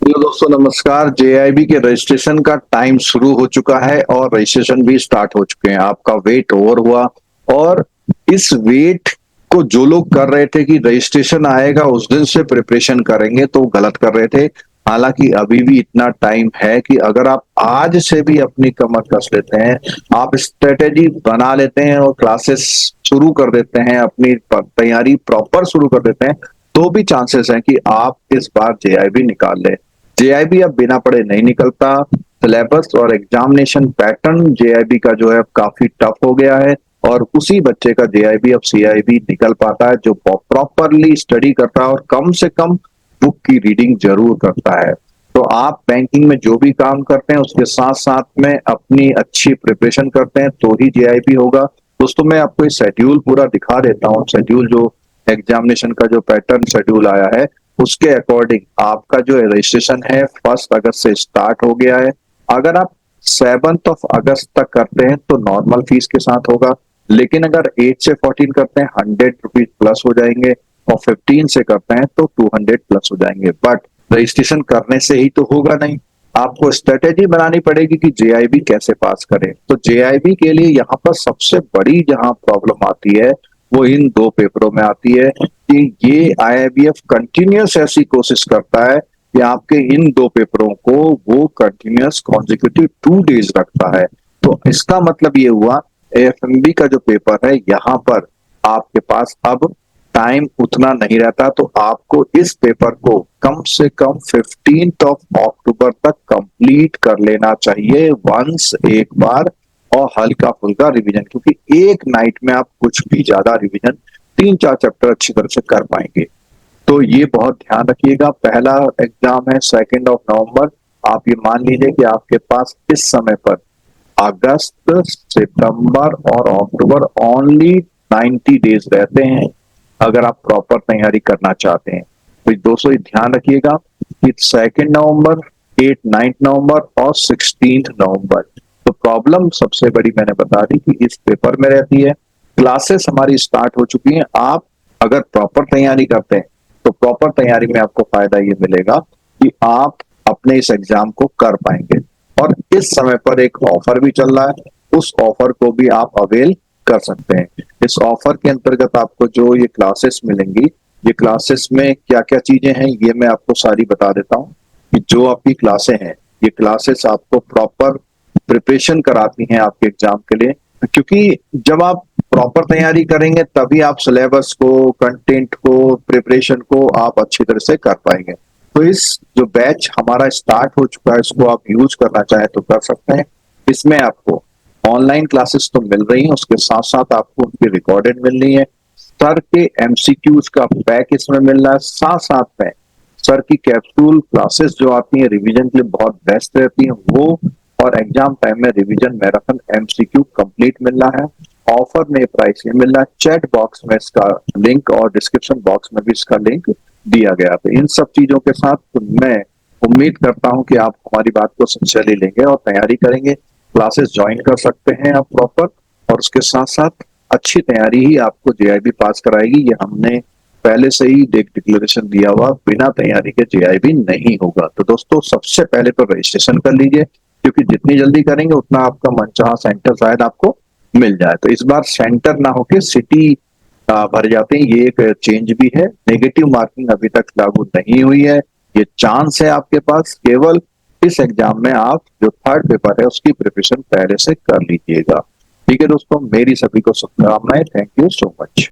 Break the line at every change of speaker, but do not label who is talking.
Hello दोस्तों, नमस्कार। JIB के रजिस्ट्रेशन का टाइम शुरू हो चुका है और रजिस्ट्रेशन भी स्टार्ट हो चुके हैं। आपका वेट ओवर हुआ और इस वेट को जो लोग कर रहे थे कि रजिस्ट्रेशन आएगा उस दिन से प्रिपरेशन करेंगे, तो गलत कर रहे थे। हालांकि अभी भी इतना टाइम है कि अगर आप आज से भी अपनी कमर कस लेते हैं, आप स्ट्रेटेजी बना लेते हैं और क्लासेस शुरू कर देते हैं, अपनी तैयारी प्रॉपर शुरू कर देते हैं, तो भी चांसेस हैं कि आप इस बार जेआईबी निकाल लें। जेआईबी अब बिना पढ़े नहीं निकलता। सिलेबस और एग्जामिनेशन पैटर्न जेआईबी का जो है काफी टफ हो गया है और उसी बच्चे का जेआईबी अब सीआईबी निकल पाता है जो प्रॉपरली स्टडी करता है और कम से कम बुक की रीडिंग जरूर करता है। तो आप बैंकिंग में जो भी काम करते हैं उसके साथ साथ में अपनी अच्छी प्रिपरेशन करते हैं तो ही जेआईबी होगा। दोस्तों, मैं आपको इस शेड्यूल पूरा दिखा देता हूँ। शेड्यूल जो एग्जामिनेशन का जो पैटर्न शेड्यूल आया है उसके अकॉर्डिंग आपका जो रजिस्ट्रेशन है 1 अगस्त से स्टार्ट हो गया है। अगर आप 7 अगस्त तक करते हैं तो नॉर्मल फीस के साथ होगा, लेकिन अगर 8 से 14 करते हैं 100 रुपीज प्लस हो जाएंगे और 15 से करते हैं तो 200 प्लस हो जाएंगे। बट रजिस्ट्रेशन करने से ही तो होगा नहीं, आपको स्ट्रेटेजी बनानी पड़ेगी कि जेआईबी कैसे पास करें। तो जेआईबी के लिए यहाँ पर सबसे बड़ी जहां प्रॉब्लम आती है वो इन दो पेपरों में आती है कि ये आईआईबीएफ कंटिन्यूस ऐसी कोशिश करता है कि आपके इन दो पेपरों को वो कंटिन्यूस कॉन्जिक्यूटिव 2 डेज रखता है। तो इसका मतलब ये हुआ एएफएमबी का जो पेपर है यहाँ पर आपके पास अब टाइम उतना नहीं रहता, तो आपको इस पेपर को कम से कम 15 अक्टूबर तक कंप्लीट कर लेना चाहिए वंस एक बार, और हल्का फुल्का रिवीजन, क्योंकि एक नाइट में आप कुछ भी ज्यादा रिवीजन 3-4 चैप्टर अच्छी तरह से कर पाएंगे। तो ये बहुत ध्यान रखिएगा। पहला एग्जाम है 2 नवंबर। आप ये मान लीजिए कि आपके पास इस समय पर अगस्त, सितंबर और अक्टूबर ओनली 90 डेज रहते हैं अगर आप प्रॉपर तैयारी करना चाहते हैं। तो दोस्तों, ये ध्यान रखिएगा कि 2 नवंबर, 8, 9 नवंबर और 16 नवंबर। तो प्रॉब्लम सबसे बड़ी मैंने बता दी कि इस पेपर में रहती है। क्लासेस हमारी स्टार्ट हो चुकी हैं। आप अगर प्रॉपर तैयारी करते हैं तो प्रॉपर तैयारी में आपको फायदा ये मिलेगा कि आप अपने इस एग्जाम को कर पाएंगे। और इस समय पर एक ऑफर भी चल रहा है, उस ऑफर को भी आप अवेल कर सकते हैं। इस ऑफर के अंतर्गत आपको जो ये क्लासेस मिलेंगी, ये क्लासेस में क्या क्या चीजें हैं ये मैं आपको सारी बता देता हूँ। कि जो आपकी क्लासें हैं, ये क्लासेस आपको प्रॉपर प्रिपरेशन कराती हैं आपके एग्जाम के लिए, क्योंकि जब आप प्रॉपर तैयारी करेंगे तभी आप सिलेबस को, कंटेंट को, प्रिपरेशन को आप अच्छी तरह से कर पाएंगे। तो इस जो बैच हमारा स्टार्ट हो चुका है इसको आप यूज करना चाहे तो कर सकते हैं। इसमें आपको ऑनलाइन क्लासेस तो मिल रही हैं, उसके साथ साथ आपको उनकी रिकॉर्डेड मिल रही है। सर के एमसीक्यूज का पैक इसमें मिल रहा है, साथ साथ में सर की कैप्सूल क्लासेस जो आती हैं रिवीजन के लिए बहुत बेस्ट रहती हैं वो, और एग्जाम टाइम में रिवीजन मैराथन एमसीक्यू कंप्लीट मिल रहा है। ऑफर में प्राइस ये मिल रहा है। चैट बॉक्स में इसका लिंक और डिस्क्रिप्शन बॉक्स में भी इसका लिंक दिया गया। तो इन सब चीजों के साथ तो मैं उम्मीद करता हूं कि आप हमारी बात को सिंसियरली लेंगे और तैयारी करेंगे। क्लासेस ज्वाइन कर सकते हैं आप प्रॉपर, और उसके साथ साथ अच्छी तैयारी ही आपको जेआईबी पास कराएगी। ये हमने पहले से ही डिक्लेरेशन दिया हुआ, बिना तैयारी के जेआईबी नहीं होगा। तो दोस्तों, सबसे पहले तो रजिस्ट्रेशन कर लीजिए, क्योंकि जितनी जल्दी करेंगे उतना आपका मनचाहा सेंटर शायद आपको मिल जाए। तो इस बार सेंटर ना होके सिटी भर जाते हैं, ये एक चेंज भी है। नेगेटिव मार्किंग अभी तक लागू नहीं हुई है। ये चांस है आपके पास, केवल इस एग्जाम में आप जो थर्ड पेपर है उसकी प्रिपरेशन पहले से कर लीजिएगा। ठीक है दोस्तों, मेरी सभी को शुभकामनाएं। Thank you so much.